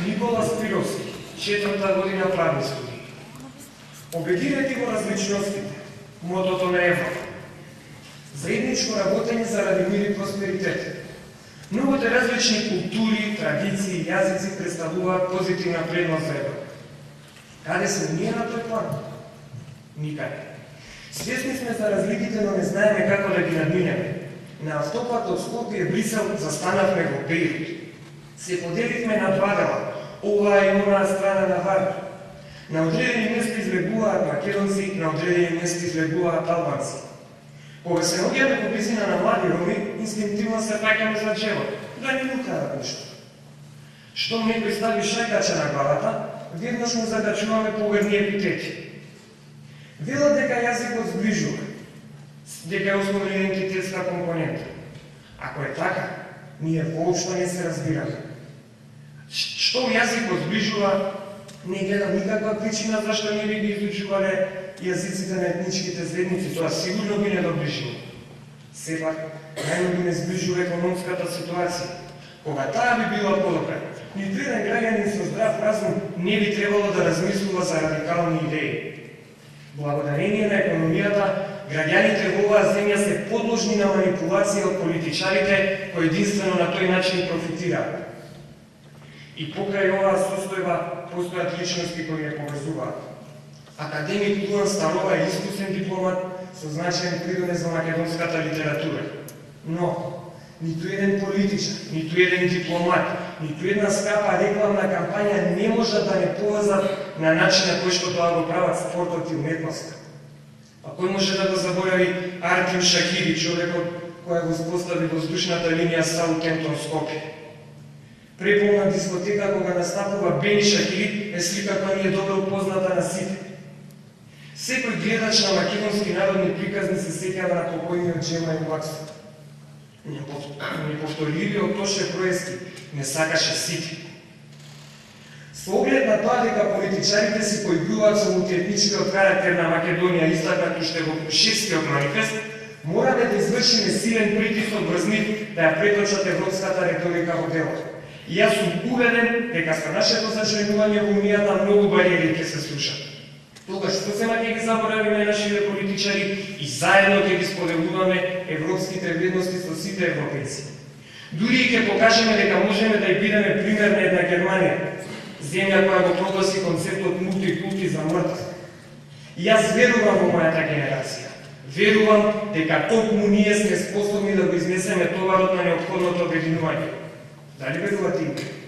Никола Спировски, 4-та година правни студии. Обединети во различностите, мотото на Европа. Заедничко работење заради мир и просперитет. Многуте различни култури, традиции и јазици представуваат позитивна предност за Европа. Каде сме ние на тој план? Никаде. Свесни сме за разликите, но не знаеме како да ги надминеме. На автопат од Скопје Брисел застанавме во Бејрут. Се поделивме на два дела, оваа и онаа страна на Варна. На одредени места излегуваат македонци, на одредени места излегуваат албанци. Кога се наоѓаме во близина на млади роми, инстинктивно се паќаме за джебот, да ни украдат нешто. Штом некој стави шајкача на главата, веднаш му задачуваме погрдни епитети. Велат дека јазикот зближува, дека е основна идентитетска компонента. Ако е така, ние воопшто не се разбираме. Што јазикот зближува, не гледам никаква причина зашто не би ги изучувале јазиците на етничките заедници, тоа сигурно би не доближува. Сепак, најмногу не зближува економската ситуација. Кога таа би била подобра, ниту еден граѓанин со здрав разум не би требало да размислува за радикални идеи. Благодарение на економијата, граѓаните во оваа земја се подложни на манипулација од политичарите кои единствено на тој начин профитираат. И покрај оваа состојба постојат личности кои ја повезуваат. Академик Дуан Старова е искусен дипломат со значаен придонес во македонската литература. Но ниту еден политичар, ниту еден дипломат, ниту една скапа рекламна кампања не може да не повезат на начинот кој што тоа го прават спортот и уметноста. А кој може да го заборави Артем Шакири, човекот кој го спостави воздушната линија Саутемптон Скопје. Преполна дискотека кога настапува Бени Шакири е слика која ни е добро позната на сите. Секој гледач на македонски народни приказни се сеќава на покојниот Джема и Ваксо. Неповторливиот Тоше Проески не сакаше сити. Со оглед на тоа дека политичарите си поигруваат со мултиетничкиот карактер на Македонија истакнат уште во Шестиот манифест, мораме да извршиме силен притисок врз нив да ја преточат европската реторика во дело. И јас сум убеден дека со нашето зачленување во Унијата многу бариери ќе се слушат. Тогаш сосема ќе ги заборавиме нашите политичари и заедно ќе ги споделуваме европските вредности со сите европејци. Дури и ќе покажеме дека можеме да ја бидеме пример на една Германија, земја која го прогласи концептот мултикулти за мртв. И јас верувам во мојата генерација. Верувам дека токму ние сме способни да го изнесеме товарот на неопходното обединување. Дали верувате и?